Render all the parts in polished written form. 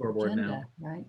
scoreboard now. agenda, right?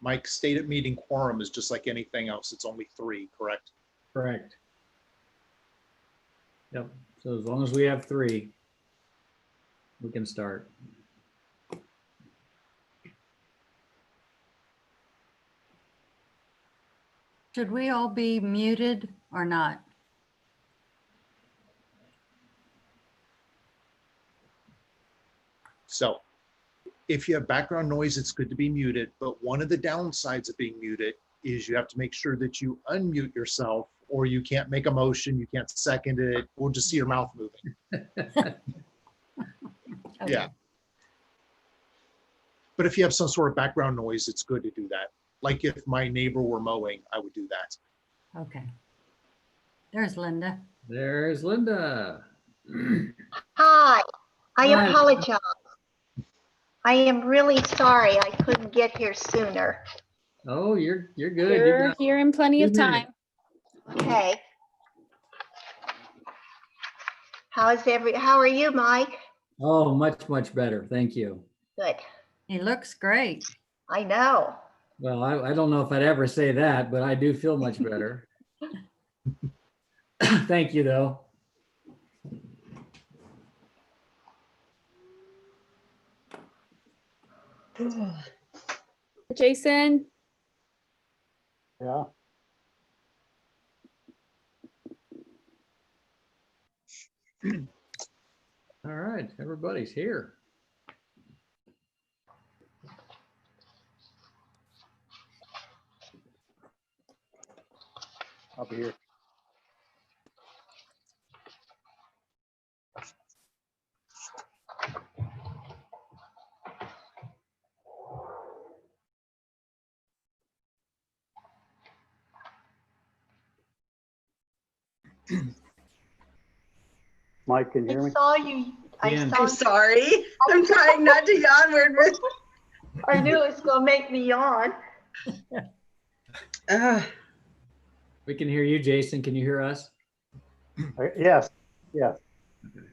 Mike, stated meeting quorum is just like anything else. It's only 3, correct? Correct. Yep. So as long as we have 3, we can start. Should we all be muted or not? So if you have background noise, it's good to be muted, but one of the downsides of being muted is you have to make sure that you unmute yourself, or you can't make a motion, you can't second it, we'll just see your mouth moving. Okay. Yeah. But if you have some sort of background noise, it's good to do that. Like if my neighbor were mowing, I would do that. Okay. There's Linda. There's Linda. Hi, I Hi. apologize. I am really sorry I couldn't get here sooner. Oh, you're good. You You're got here in plenty of 2 minutes. time. Okay. How are you, Mike? Oh, much better. Thank you. Good. He looks great. I know. Well, I don't know if I'd ever say that, but I do feel much better. Thank you, though. Jason, Yeah. All right, everybody's here. I'll be here. Mike, can you hear I me? saw you. Ian. I I'm saw sorry. I'm trying not to yawn. I knew it was going to make me yawn. We can hear you, Jason. Can you hear us? Yes, yes. Did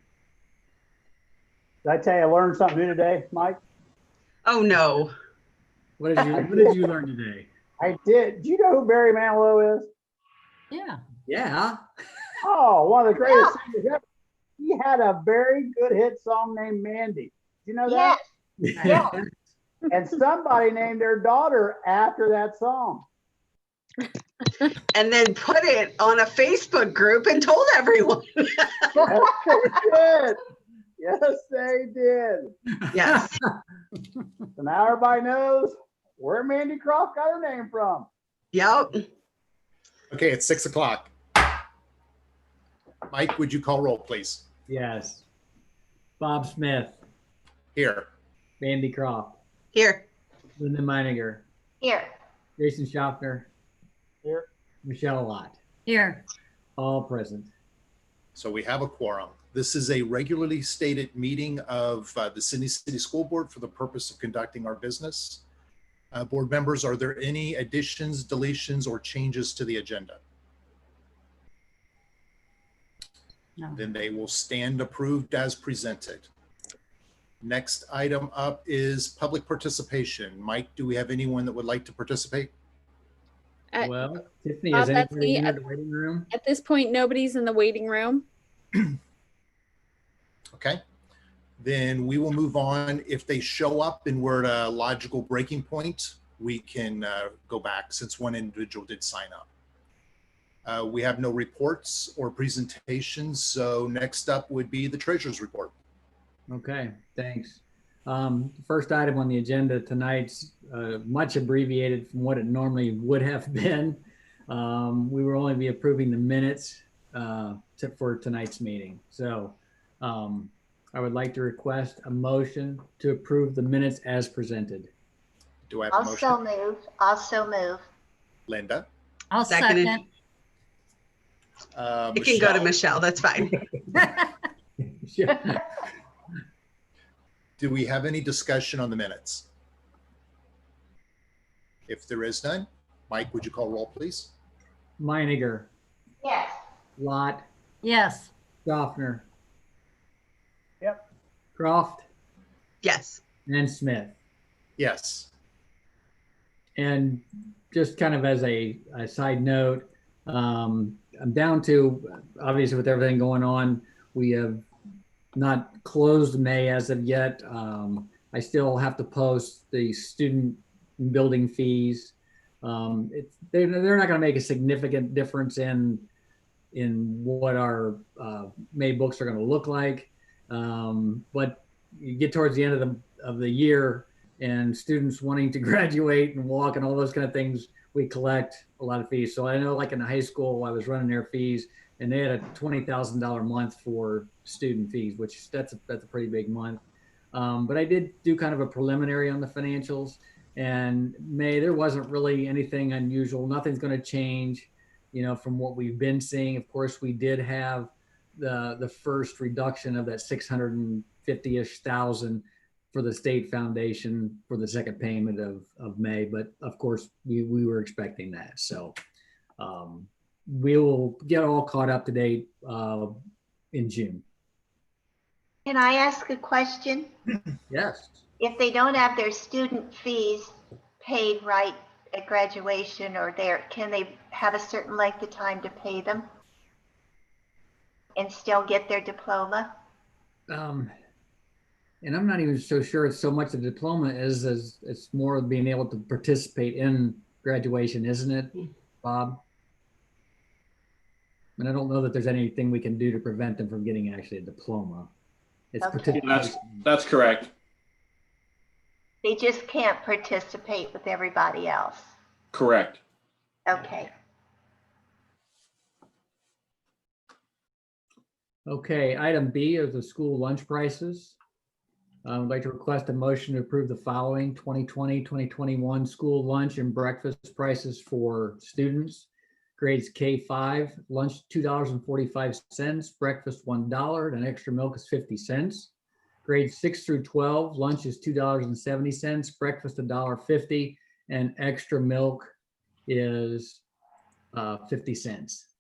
I tell you I learned something new today, Mike? Oh, no. What did you learn today? I did. Do you know who Barry Manilow is? Yeah. Yeah. Oh, one of the greatest singers ever. He had a very good hit song named Mandy. Do you know that? Yes. Yeah. And somebody named their daughter after that song. And then put it on a Facebook group and told everyone. Yes, they did. Yes, they did. Yes. So now everybody knows where Mandy Croft got her name from. Yep. Okay, it's 6 o'clock. Mike, would you call roll, please? Yes. Bob Smith, Here. Andy Croft, Here. Linda Meininger, Here. Jason Schaffner, Here. Michelle Lott, Here. all present. So we have a quorum. This is a regularly stated meeting of the Sidney City School Board for the purpose of conducting our business. Board members, are there any additions, deletions, or changes to the agenda? No. Then they will stand approved as presented. Next item up is public participation. Mike, do we have anyone that would like to participate? At, Well, Tiffany, Bob, has that's anybody me. entered the waiting room? at this point, nobody's in the waiting room. Okay. Then we will move on. If they show up and we're at a logical breaking point, we can go back since one individual did sign up. We have no reports or presentations. So next up would be the treasurer's report. Okay, thanks. The first item on the agenda tonight's much abbreviated from what it normally would have been. We will only be approving the minutes for tonight's meeting. So I would like to request a motion to approve the minutes as presented. Do I have a motion? Also move. Linda? I'll Seconded. second. It can go to Michelle. That's fine. Do we have any discussion on the minutes? If there is none, Mike, would you call roll, please? Meininger, Yes. Lot, Yes. Schaffner. Yep. Croft, Yes. and Smith. Yes. And just kind of as a side note, I'm down to, obviously with everything going on, we have not closed May as of yet. I still have to post the student building fees. They're not going to make a significant difference in what our May books are going to look like. But you get towards the end of the year and students wanting to graduate and walk and all those kind of things, we collect a lot of fees. So I know like in high school, I was running their fees and they had a $20,000 month for student fees, which that's a pretty big month. But I did do kind of a preliminary on the financials, and May, there wasn't really anything unusual. Nothing's going to change, from what we've been seeing. Of course, we did have the first reduction of that 650-ish thousand for the state foundation for the second payment of May. But of course, we were expecting that. So we will get all caught up to date in June. Can I ask a question? Yes. If they don't have their student fees paid right at graduation or can they have a certain length of time to pay them and still get their diploma? And I'm not even so sure it's so much a diploma as it's more of being able to participate in graduation, isn't it, Bob? And I don't know that there's anything we can do to prevent them from getting actually a diploma. It's Okay. That's correct. They just can't participate with everybody else. Correct. Okay. Okay, item B is the school lunch prices. I would like to request a motion to approve the following 2020-2021 school lunch and breakfast prices for students. Grades K-5, lunch $2.45, breakfast $1, and extra milk is 50 cents. Grades 6 through 12, lunch is $2.70, breakfast $1.50, and extra milk is 50 cents.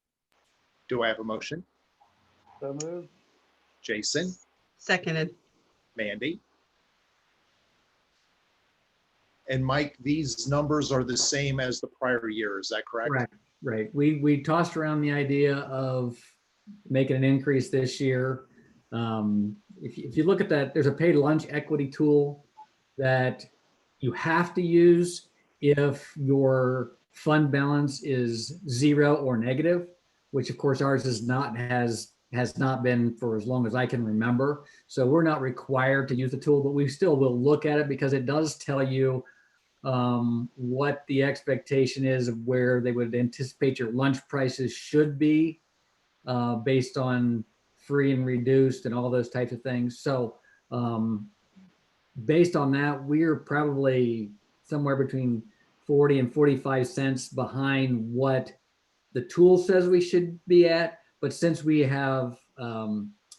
Do I have a motion? So moved. Jason, Seconded. Mandy. And Mike, these numbers are the same as the prior year, is that correct? Correct. Right. We tossed around the idea of making an increase this year. If you look at that, there's a paid lunch equity tool that you have to use if your fund balance is 0 or negative, which of course ours is not, has not been for as long as I can remember. So we're not required to use the tool, but we still will look at it because it does tell you what the expectation is of where they would anticipate your lunch prices should be based on free and reduced and all those types of things. So based on that, we're probably somewhere between 40 and 45 cents behind what the tool says we should be at. But since we have a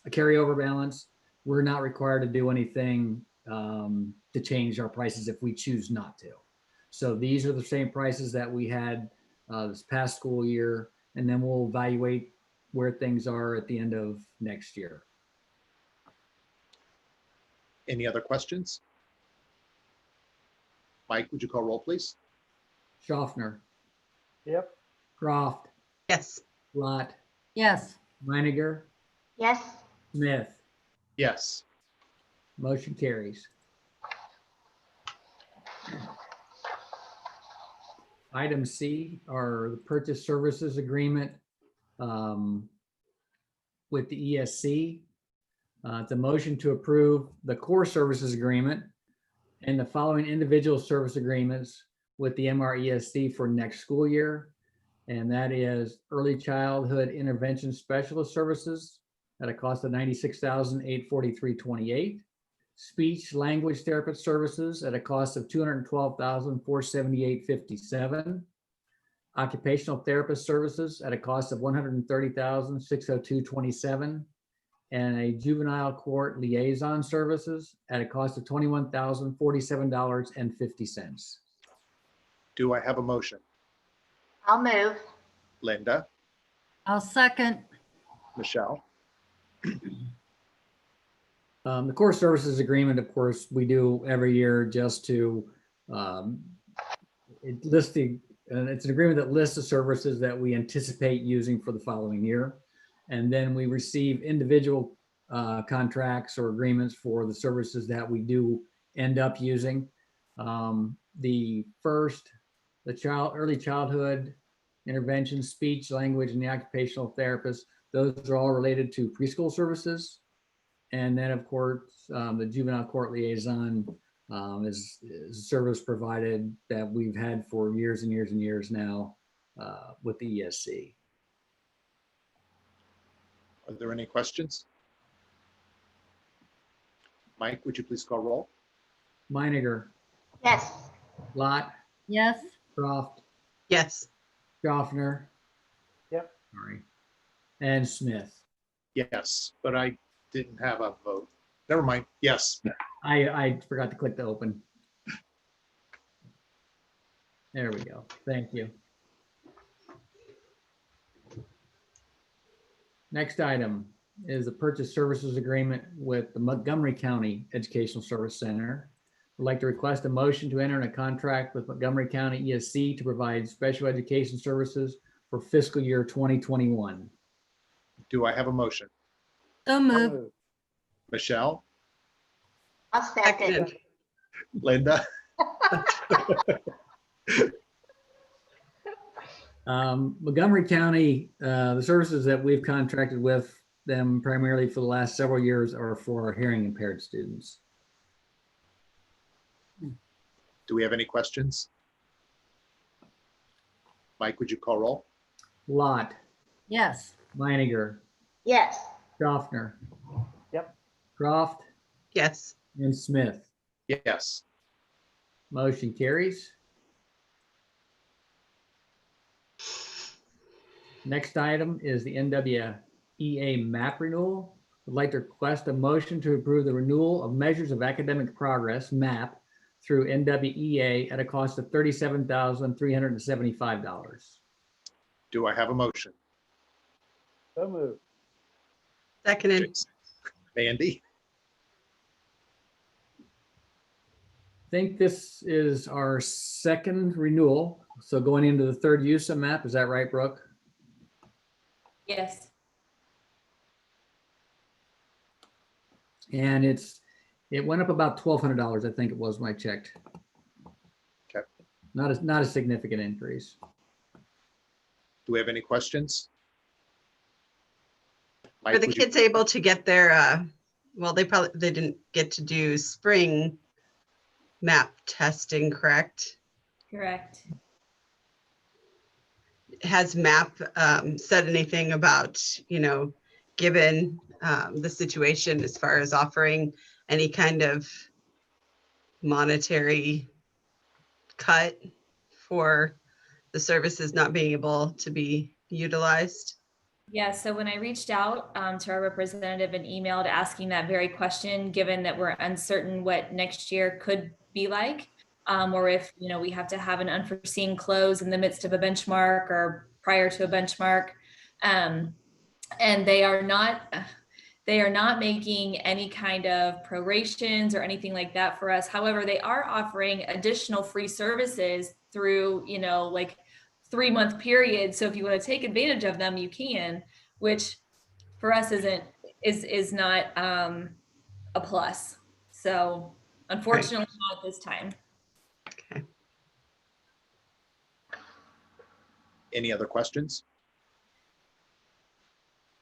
carryover balance, we're not required to do anything to change our prices if we choose not to. So these are the same prices that we had this past school year, and then we'll evaluate where things are at the end of next year. Any other questions? Mike, would you call roll, please? Schaffner, Yep. Croft, Yes. Lot, Yes. Meininger, yes, Smith. Yes. Motion carries. Item C are the purchase services agreement with the ESC. It's a motion to approve the core services agreement and the following individual service agreements with the MRESC for next school year. And that is early childhood intervention specialist services at a cost of $96,843.28. Speech language therapist services at a cost of $212,478.57. Occupational therapist services at a cost of $130,602.27. And a juvenile court liaison services at a cost of $21,047.50. Do I have a motion? I'll move. Linda, I'll second. Michelle? The core services agreement, of course, we do every year just to it lists it's an agreement that lists the services that we anticipate using for the following year. And then we receive individual contracts or agreements for the services that we do end up using. The early childhood intervention, speech, language, and the occupational therapist, those are all related to preschool services. And then, of course, the juvenile court liaison is a service provided that we've had for years and years and years now with the ESC. Are there any questions? Mike, would you please call roll? Meininger, Yes, Lot, Yes. Croft, Yes. Schaffner. Yep. Sorry. And Smith. Yes, but I didn't have a vote. Never mind. Yes. I forgot to click the open. There we go. Thank you. Next item is a purchase services agreement with the Montgomery County Educational Service Center. I'd like to request a motion to enter in a contract with Montgomery County ESC to provide special education services for fiscal year 2021. Do I have a motion? So I'll move. move. Michelle? I'll second. Second. Linda? Montgomery County, the services that we've contracted with them primarily for the last several years are for our hearing impaired students. Do we have any questions? Mike, would you call roll? Lot, Yes. Meininger, Yes, Schaffner. Yep. Croft Yes. and Smith. Yes. Motion carries. Next item is the NWEA MAP renewal. I'd like to request a motion to approve the renewal of measures of academic progress, MAP, through NWEA at a cost of $37,375. Do I have a motion? So moved. Seconded. Mandy? I think this is our second renewal. So going into the third use of MAP, is that right, Brooke? Yes. And it went up about $1,200, I think it was when I checked. Okay. Not a significant increase. Do we have any questions? Were Mike, the would you- kids able to get their, well, they didn't get to do spring map testing, correct? Correct. Has MAP said anything about, given the situation as far as offering any kind of monetary cut for the services not being able to be utilized? Yeah, so when I reached out to our representative and emailed asking that very question, given that we're uncertain what next year could be like, or if we have to have an unforeseen close in the midst of a benchmark or prior to a benchmark, and they are not making any kind of prorations or anything like that for us. However, they are offering additional free services through 3-month period. So if you want to take advantage of them, you can, which for us is not a plus. So unfortunately, not at this time. Any other questions?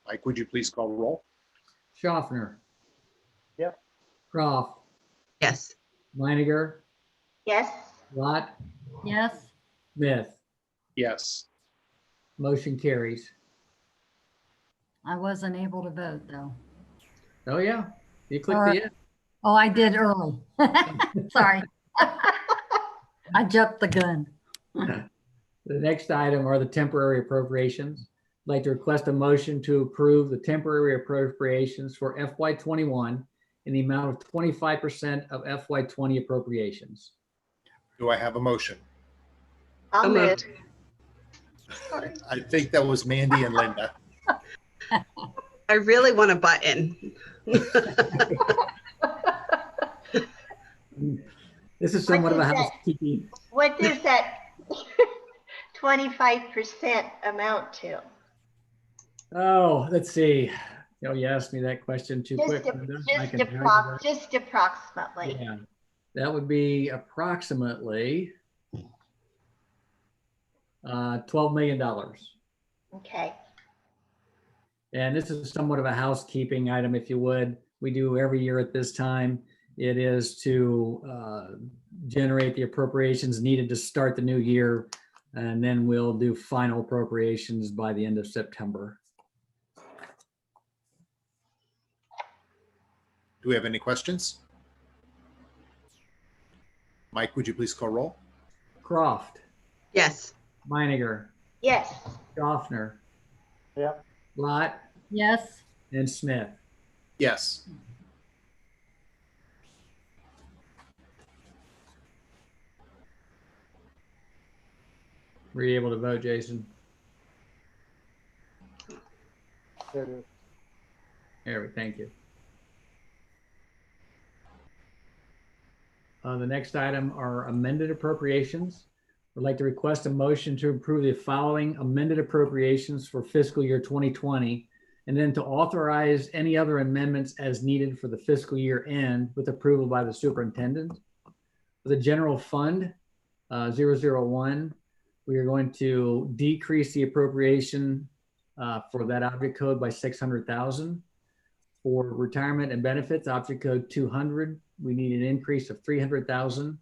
Mike, would you please call roll? Schaffner. Yep. Croft. Yes. Meininger. Yes. Lot. Yes, Smith. Yes. Motion carries. I wasn't able to vote though. Oh, yeah. You clicked All the right. yes. Oh, I did early. Sorry. I jumped the gun. The next item are the temporary appropriations. I'd like to request a motion to approve the temporary appropriations for FY21 in the amount of 25% of FY20 appropriations. Do I have a motion? I'll So move. moved. I think that was Mandy and Linda. I really want a button. This is somewhat of a What is that? housekeeping. What does that 25% amount to? Oh, let's see. Oh, you asked me that question too quick. Just, Linda. just, I can tell you that. just approximately. Yeah, that would be approximately $12 million. Okay. And this is somewhat of a housekeeping item, if you would. We do every year at this time. It is to generate the appropriations needed to start the new year. And then we'll do final appropriations by the end of September. Do we have any questions? Mike, would you please call roll? Croft, Yes. Meininger, Yes. Schaffner, Yep. Lot, Yes, and Smith. Yes. Were you able to vote, Jason? There it is. There we, thank you. The next item are amended appropriations. I'd like to request a motion to approve the following amended appropriations for fiscal year 2020, and then to authorize any other amendments as needed for the fiscal year end with approval by the superintendent. For the general fund, 001, we are going to decrease the appropriation for that object code by 600,000. For retirement and benefits, object code 200, we need an increase of 300,000.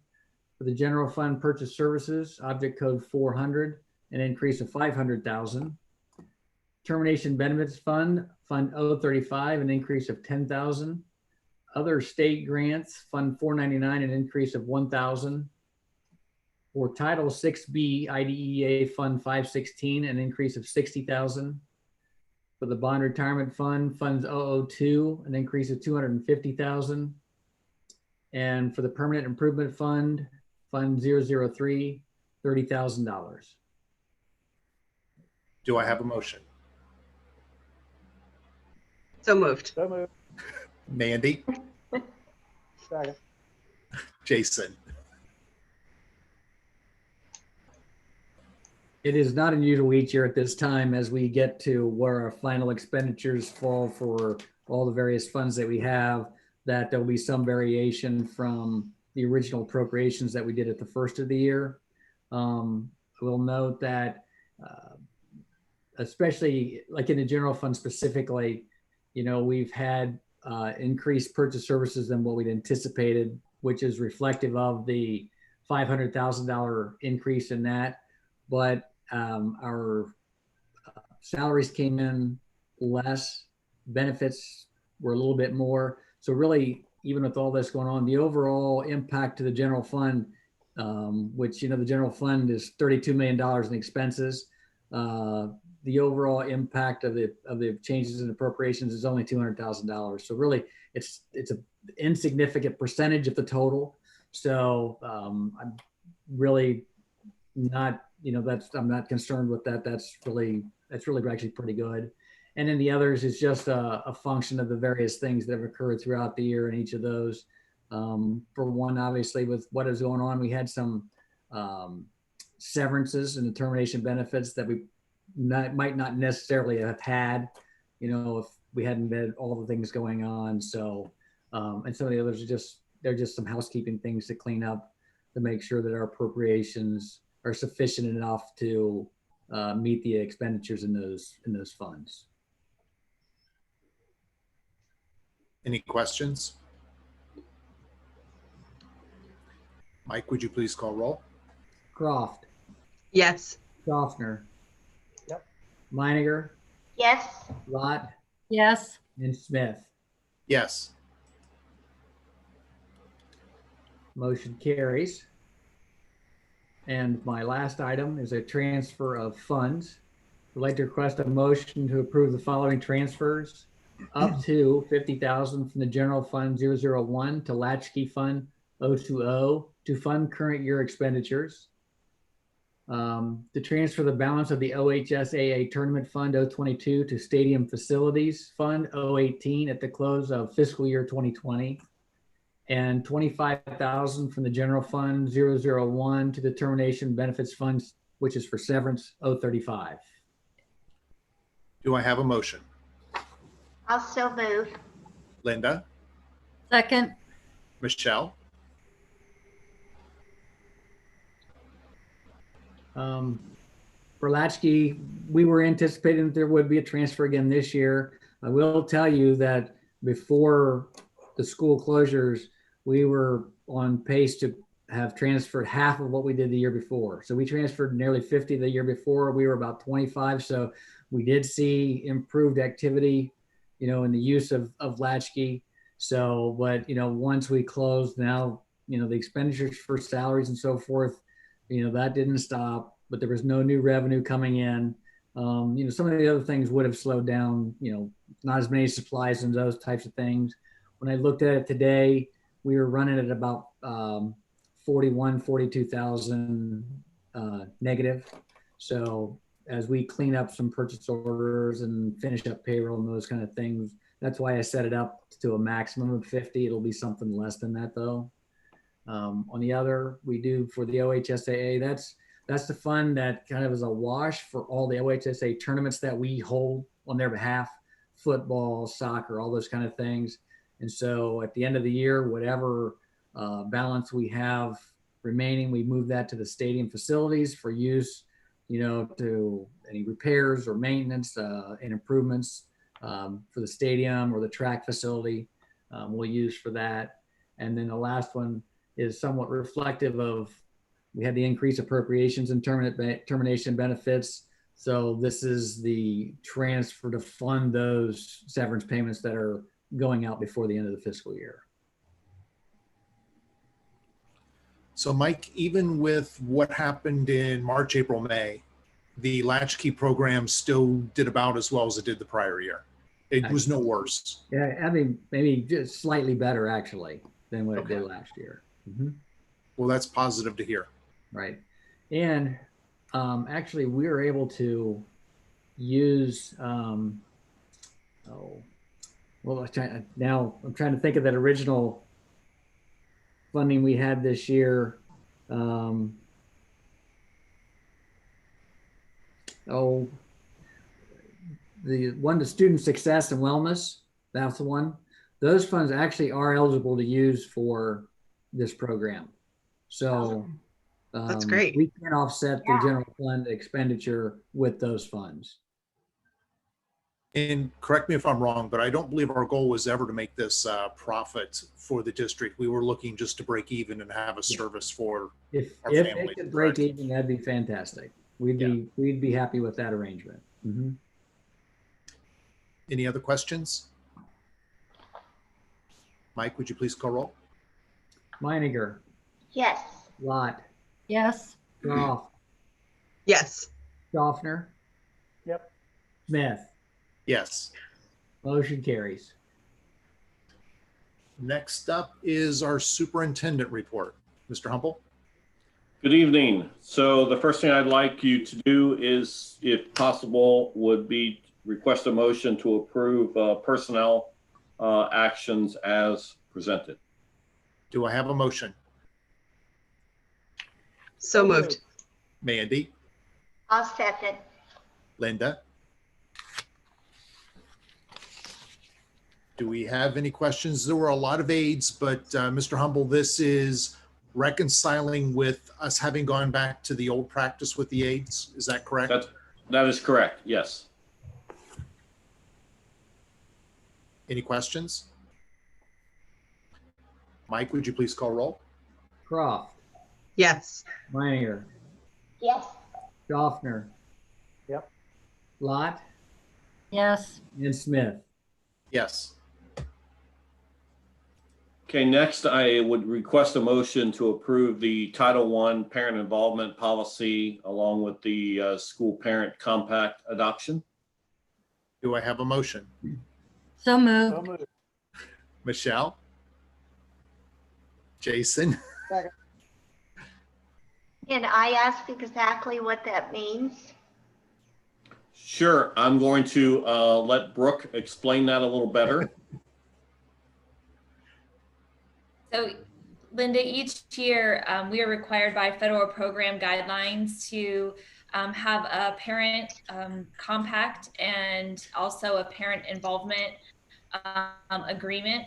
For the general fund purchase services, object code 400, an increase of 500,000. Termination benefits fund, fund 035, an increase of 10,000. Other state grants, fund 499, an increase of 1,000. For Title 6B IDEA fund 516, an increase of 60,000. For the bond retirement fund, funds 002, an increase of 250,000. And for the permanent improvement fund, fund 003, $30,000. Do I have a motion? So moved. So moved. Mandy, Second. Jason. It is not unusual each year at this time as we get to where our final expenditures fall for all the various funds that we have, that there'll be some variation from the original appropriations that we did at the first of the year. We'll note that especially like in the general fund specifically, you know, we've had increased purchase services than what we'd anticipated, which is reflective of the $500,000 increase in that. But our salaries came in less, benefits were a little bit more. So really, even with all this going on, the overall impact to the general fund, which, you know, the general fund is $32 million in expenses. The overall impact of the changes in appropriations is only $200,000. So really, it's an insignificant percentage of the total. So I'm really not, you know, I'm not concerned with that. That's really actually pretty good. And then the others is just a function of the various things that have occurred throughout the year in each of those. For one, obviously, with what is going on, we had some severances and the termination benefits that we might not necessarily have had, if we hadn't had all the things going on. So, and some of the others they're just some housekeeping things to clean up to make sure that our appropriations are sufficient enough to meet the expenditures in those funds. Any questions? Mike, would you please call roll? Croft, Yes. Schaffner, Yep. Meininger, Yes. Lott, Yes. and Smith. Yes. Motion carries. And my last item is a transfer of funds. I'd like to request a motion to approve the following transfers: up to $50,000 from the General Fund 001 to Latchkey Fund 020 to fund current year expenditures. To transfer the balance of the OHSAA Tournament Fund 022 to Stadium Facilities Fund 018 at the close of fiscal year 2020. And $25,000 from the General Fund 001 to the Termination Benefits Funds, which is for severance 035. Do I have a motion? I'll so move. Linda, Second. Michelle, For Latchkey, we were anticipating that there would be a transfer again this year. I will tell you that before the school closures, we were on pace to have transferred half of what we did the year before. So we transferred nearly 50 the year before. We were about 25. So we did see improved activity, in the use of Latchkey. So, but, once we closed now, the expenditures for salaries and so forth, that didn't stop, but there was no new revenue coming in. Some of the other things would have slowed down, not as many supplies and those types of things. When I looked at it today, we were running at about 42,000 negative. So as we clean up some purchase orders and finish up payroll and those kind of things, that's why I set it up to a maximum of 50. It'll be something less than that though. On the other, we do for the OHSAA, that's the fund that kind of is a wash for all the OHSAA tournaments that we hold on their behalf, football, soccer, all those kind of things. And so at the end of the year, whatever balance we have remaining, we move that to the stadium facilities for use, to any repairs or maintenance and improvements for the stadium or the track facility. We'll use for that. And then the last one is somewhat reflective of, we had the increased appropriations and termination benefits. So this is the transfer to fund those severance payments that are going out before the end of the fiscal year. So Mike, even with what happened in March, April, May, the Latchkey program still did about as well as it did the prior year. It was no worse. Yeah, I mean, maybe just slightly better actually than what Okay. it did last year. Mm-hmm. Well, that's positive to hear. Right. And actually we were able to use, I'm trying to think of that original funding we had this year. The one to student success and wellness, that's the one. Those funds actually are eligible to use for this program. So That's great. we can offset the general fund expenditure with those funds. And correct me if I'm wrong, but I don't believe our goal was ever to make this profit for the district. We were looking just to break even and have a service for If our it family, could break correct? even, that'd be fantastic. We'd be happy with that arrangement. Mm-hmm. Any other questions? Mike, would you please call roll? Meininger, Yes. Lott, Yes. Goff, Yes. Schaffner, Yep. Smith. Yes. Motion carries. Next up is our superintendent report. Mr. Humble? Good evening. So the first thing I'd like you to do is, if possible, would be request a motion to approve personnel actions as presented. Do I have a motion? So moved. Mandy, I'll second. Linda. Do we have any questions? There were a lot of aids, but Mr. Humble, this is reconciling with us having gone back to the old practice with the aids. Is that correct? That is correct, yes. Any questions? Mike, would you please call roll? Croft, Yes. Meininger, Yes. Schaffner. Yep. Lot Yes. and Smith. Yes. Okay, next I would request a motion to approve the Title I parent involvement policy along with the school parent compact adoption. Do I have a motion? So So moved. moved. Michelle? Jason? Can I ask exactly what that means? Sure, I'm going to let Brooke explain that a little better. So Linda, each year we are required by federal program guidelines to have a parent compact and also a parent involvement agreement.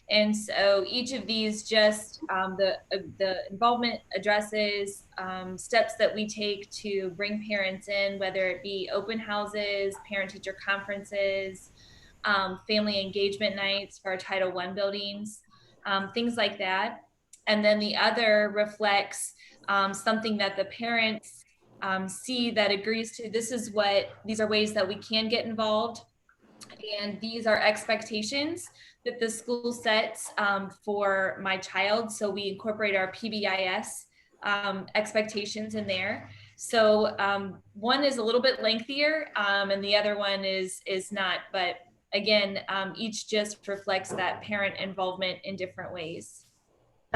And so each of these just the involvement addresses steps that we take to bring parents in, whether it be open houses, parent teacher conferences, family engagement nights for our Title I buildings, things like that. And then the other reflects something that the parents see that agrees to. These are ways that we can get involved. And these are expectations that the school sets for my child. So we incorporate our PBIS expectations in there. So one is a little bit lengthier and the other one is not, but again, each just reflects that parent involvement in different ways.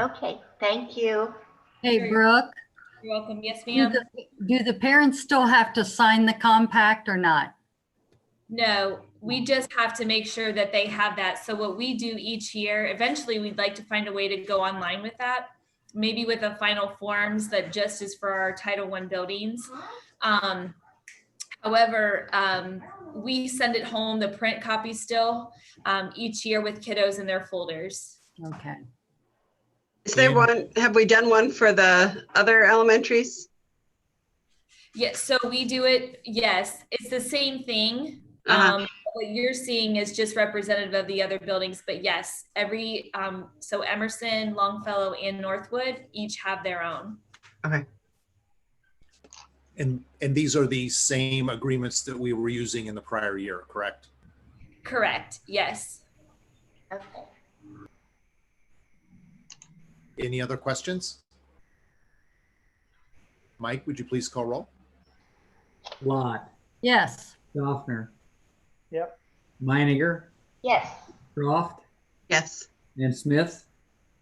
Okay, thank you. Hey, Brooke, You're welcome. Yes, do ma'am. do the parents still have to sign the compact or not? No, we just have to make sure that they have that. So what we do each year, eventually we'd like to find a way to go online with that, maybe with a final forms that just is for our Title I buildings. However, we send it home, the print copy still, each year with kiddos in their folders. Okay. Is there one, have we done one for the other elementaries? Yes, so we do it, yes, it's the same thing. What you're seeing is just representative of the other buildings, but yes, every, so Emerson, Longfellow, and Northwood each have their own. Okay. And these are the same agreements that we were using in the prior year, correct? Correct, yes. Okay. Any other questions? Mike, would you please call roll? Lot, Yes. Schaffner, Yep. Meininger, Yes. Croft, Yes. and Smith.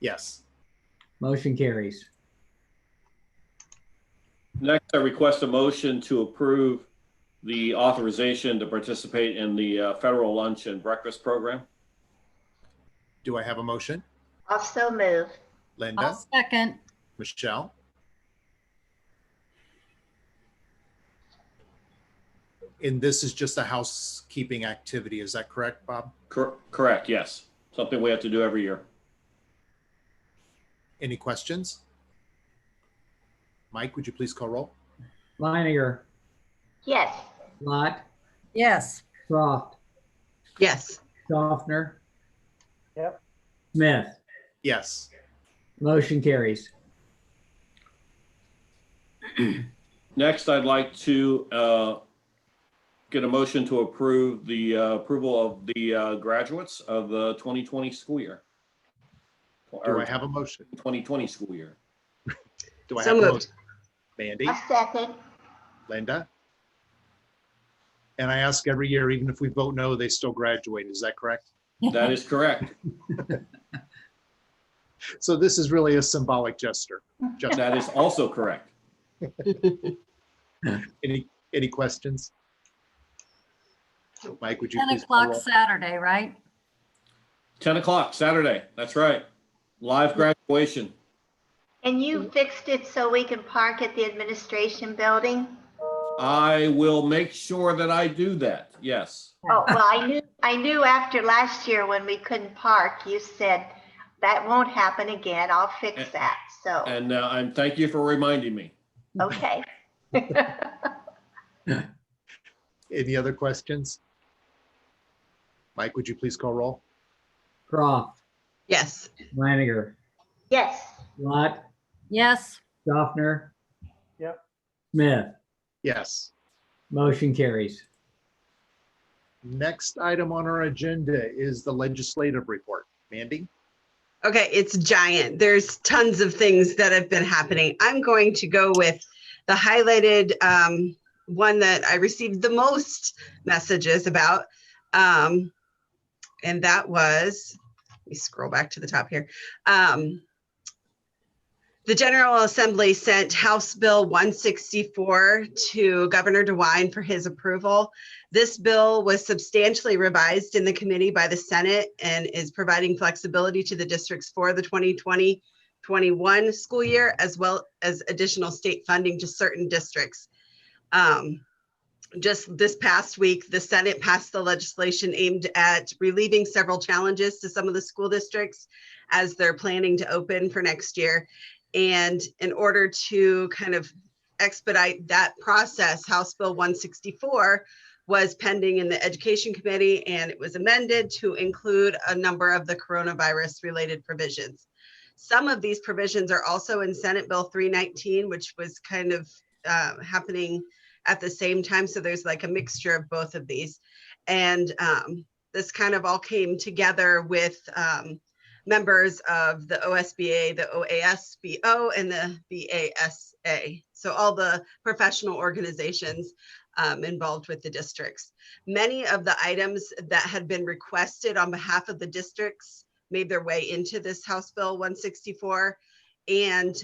Yes. Motion carries. Next, I request a motion to approve the authorization to participate in the federal lunch and breakfast program. Do I have a motion? Also move. Linda, I'll second. Michelle? And this is just a housekeeping activity, is that correct, Bob? Correct, yes. Something we have to do every year. Any questions? Mike, would you please call roll? Meininger, Yes. Lot, Yes. Croft, Yes. Schaffner, Yep. Smith. Yes. Motion carries. Next, I'd like to get a motion to approve the approval of the graduates of the 2020 school year. Do I have a motion? 2020 school year. Do I So have a moved. motion? Mandy, A second. Linda? And I ask every year, even if we vote no, they still graduate. Is that correct? That is correct. So this is really a symbolic gesture. That is also correct. Any questions? Mike, would you 10 please call o'clock roll? Saturday, right? 10 o'clock Saturday. That's right. Live graduation. And you fixed it so we can park at the administration building? I will make sure that I do that. Yes. Oh, well, I knew after last year when we couldn't park, you said that won't happen again. I'll fix that. So, And I'm thank you for reminding me. okay. Any other questions? Mike, would you please call roll? Croft, Yes. Reiniger, Yes. Lot, Yes. Schaffner, Yep. Smith. Yes. Motion carries. Next item on our agenda is the legislative report. Mandy? Okay, it's giant. There's tons of things that have been happening. I'm going to go with the highlighted one that I received the most messages about. And that was, let me scroll back to the top here. The General Assembly sent House Bill 164 to Governor DeWine for his approval. This bill was substantially revised in the committee by the Senate and is providing flexibility to the districts for the 2020-21 school year, as well as additional state funding to certain districts. Just this past week, the Senate passed the legislation aimed at relieving several challenges to some of the school districts as they're planning to open for next year. And in order to kind of expedite that process, House Bill 164 was pending in the Education Committee, and it was amended to include a number of the coronavirus related provisions. Some of these provisions are also in Senate Bill 319, which was kind of happening at the same time. So there's like a mixture of both of these. And this kind of all came together with members of the OSBA, the OASBO, and the BASA. So all the professional organizations involved with the districts. Many of the items that had been requested on behalf of the districts made their way into this House Bill 164. And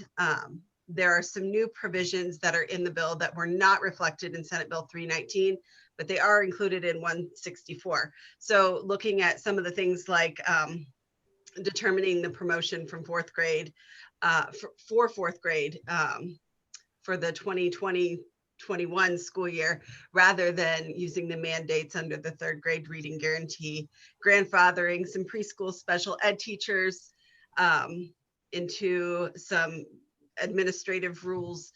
there are some new provisions that are in the bill that were not reflected in Senate Bill 319, but they are included in 164. So looking at some of the things like determining the promotion from fourth grade for fourth grade for the 2020-21 school year, rather than using the mandates under the third grade reading guarantee, grandfathering some preschool special ed teachers into some administrative rules,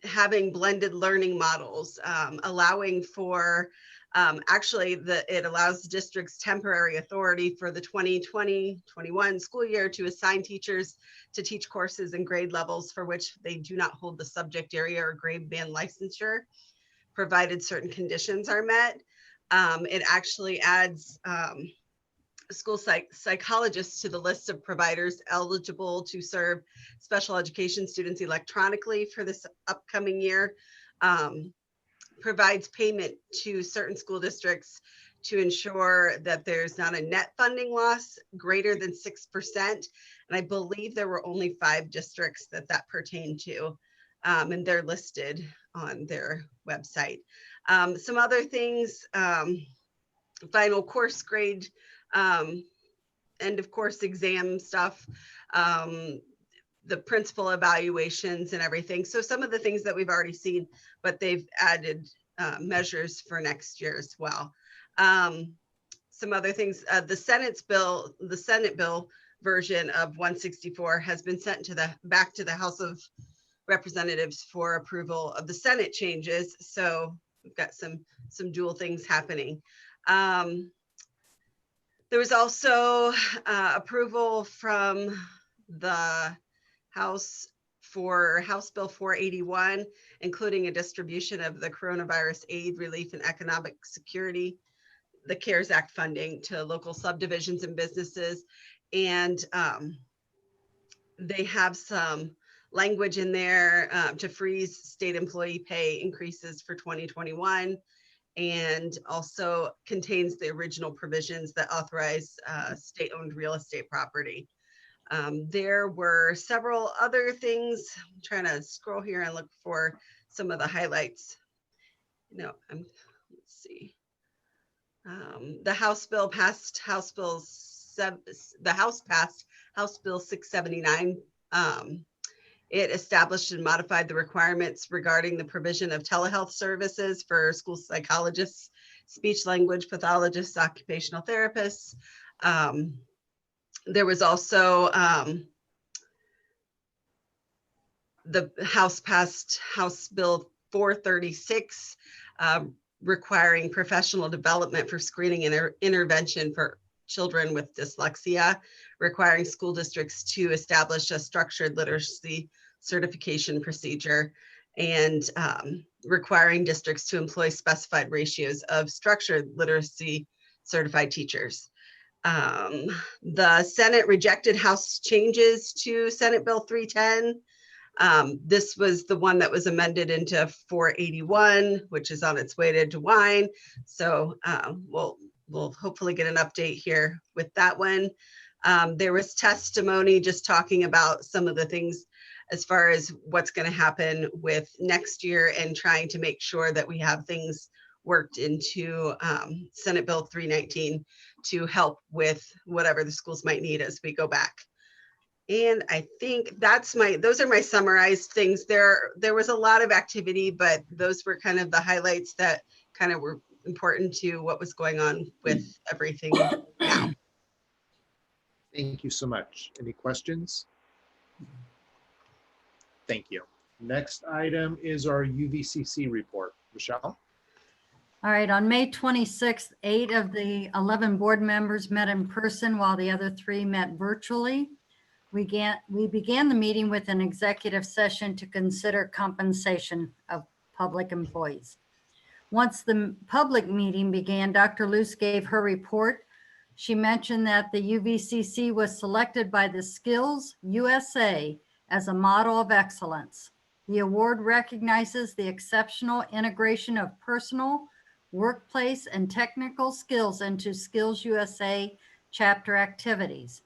having blended learning models, allowing for it allows districts temporary authority for the 2020-21 school year to assign teachers to teach courses and grade levels for which they do not hold the subject area or grade band licensure, provided certain conditions are met. It actually adds school psychologists to the list of providers eligible to serve special education students electronically for this upcoming year. Provides payment to certain school districts to ensure that there's not a net funding loss greater than 6%. And I believe there were only 5 districts that pertained to, and they're listed on their website. Some other things, final course grade, end of course exam stuff, the principal evaluations and everything. So some of the things that we've already seen, but they've added measures for next year as well. Some other things, the Senate bill version of 164 has been sent back to the House of Representatives for approval of the Senate changes. So we've got some dual things happening. There was also approval from the House for House Bill 481, including a distribution of the coronavirus aid, relief, and economic security, the CARES Act funding to local subdivisions and businesses. And they have some language in there to freeze state employee pay increases for 2021, and also contains the original provisions that authorize state-owned real estate property. There were several other things. I'm trying to scroll here and look for some of the highlights. No, let's see. The House bill passed House Bill 679 It established and modified the requirements regarding the provision of telehealth services for school psychologists, speech language pathologists, occupational therapists. There was also the House passed House Bill 436, requiring professional development for screening and intervention for children with dyslexia, requiring school districts to establish a structured literacy certification procedure, and requiring districts to employ specified ratios of structured literacy certified teachers. The Senate rejected House changes to Senate Bill 310. This was the one that was amended into 481, which is on its way to DeWine. So we'll hopefully get an update here with that one. There was testimony just talking about some of the things as far as what's going to happen with next year and trying to make sure that we have things worked into Senate Bill 319 to help with whatever the schools might need as we go back. And I think those are my summarized things. There was a lot of activity, but those were kind of the highlights that kind of were important to what was going on with everything now. Thank you so much. Any questions? Thank you. Next item is our UVCC report. Michelle? All right, on May 26th, 8 of the 11 board members met in person while the other 3 met virtually. We began the meeting with an executive session to consider compensation of public employees. Once the public meeting began, Dr. Luce gave her report. She mentioned that the UVCC was selected by the Skills USA as a model of excellence. The award recognizes the exceptional integration of personal, workplace, and technical skills into Skills USA chapter activities.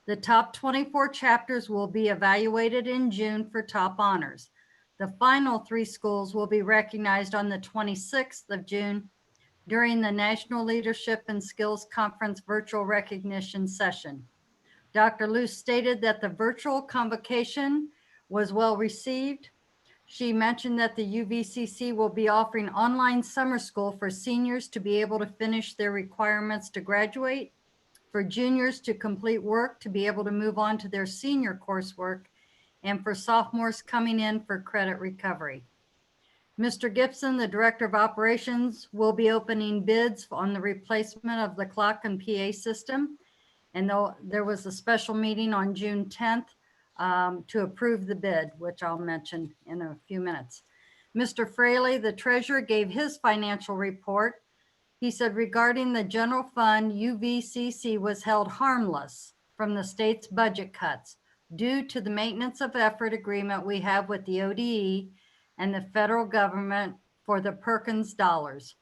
The top 24 chapters will be evaluated in June for top honors. The final 3 schools will be recognized on the 26th of June during the National Leadership and Skills Conference virtual recognition session. Dr. Luce stated that the virtual convocation was well received. She mentioned that the UVCC will be offering online summer school for seniors to be able to finish their requirements to graduate, for juniors to complete work to be able to move on to their senior coursework, and for sophomores coming in for credit recovery. Mr. Gibson, the Director of Operations, will be opening bids on the replacement of the clock and PA system. And there was a special meeting on June 10th to approve the bid, which I'll mention in a few minutes. Mr. Fraley, the treasurer, gave his financial report. He said regarding the general fund, UVCC was held harmless from the state's budget cuts due to the maintenance of effort agreement we have with the ODE and the federal government for the Perkins dollars.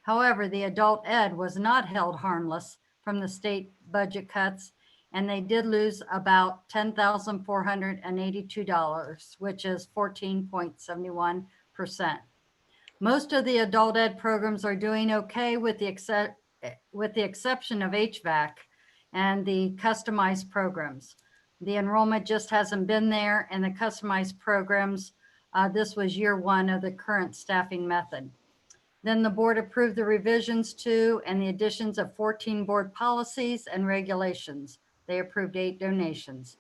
However, the adult ed was not held harmless from the state budget cuts, and they did lose about $10,482, which is 14.71%. Most of the adult ed programs are doing okay with the exception of HVAC and the customized programs. The enrollment just hasn't been there, and the customized programs, this was year 1 of the current staffing method. Then the board approved the revisions to and the additions of 14 board policies and regulations. They approved 8 donations.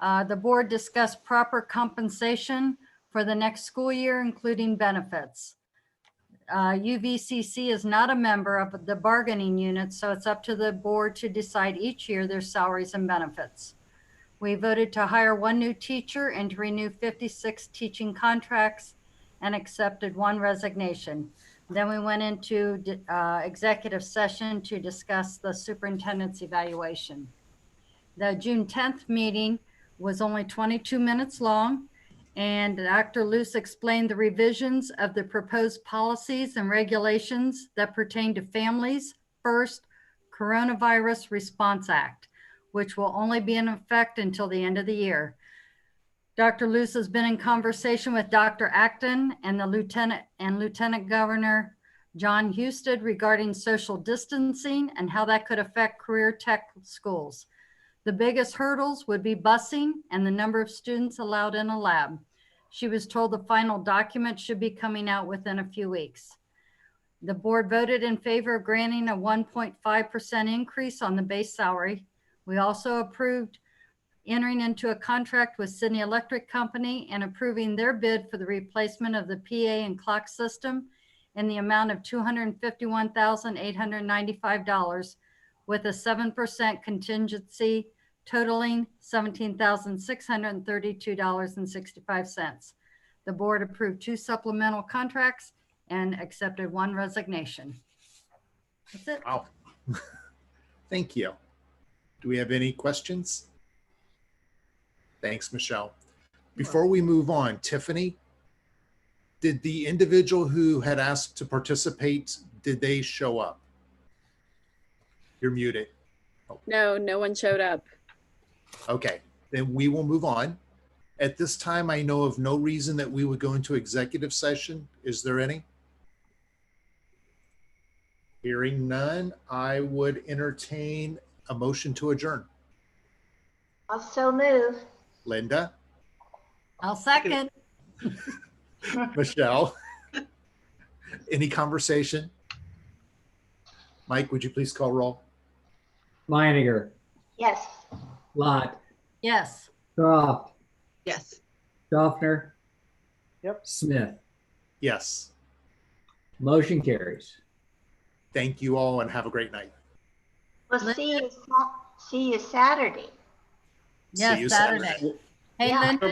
The board discussed proper compensation for the next school year, including benefits. UVCC is not a member of the bargaining unit, so it's up to the board to decide each year their salaries and benefits. We voted to hire 1 new teacher and to renew 56 teaching contracts and accepted 1 resignation. Then we went into executive session to discuss the superintendent's evaluation. The June 10th meeting was only 22 minutes long, and Dr. Luce explained the revisions of the proposed policies and regulations that pertain to Families First Coronavirus Response Act, which will only be in effect until the end of the year. Dr. Luce has been in conversation with Dr. Acton and the Lieutenant Governor John Husted regarding social distancing and how that could affect career tech schools. The biggest hurdles would be busing and the number of students allowed in a lab. She was told the final document should be coming out within a few weeks. The board voted in favor of granting a 1.5% increase on the base salary. We also approved entering into a contract with Sidney Electric Company and approving their bid for the replacement of the PA and clock system in the amount of $251,895 with a 7% contingency totaling $17,632.65. The board approved 2 supplemental contracts and accepted 1 resignation. That's it. Wow. Thank you. Do we have any questions? Thanks, Michelle. Before we move on, Tiffany, did the individual who had asked to participate, did they show up? You're muted. No, no one showed up. Okay, then we will move on. At this time, I know of no reason that we would go into executive session. Is there any? Hearing none, I would entertain a motion to adjourn. Also move. Linda, I'll second. Michelle, any conversation? Mike, would you please call roll? Meininger, Yes. Lot, Yes. Croft, Yes. Schaffner. Yep. Smith. Yes. Motion carries. Thank you all and have a great night. We'll see you Saturday. Yes, See you Saturday. Hey, Yeah. Linda.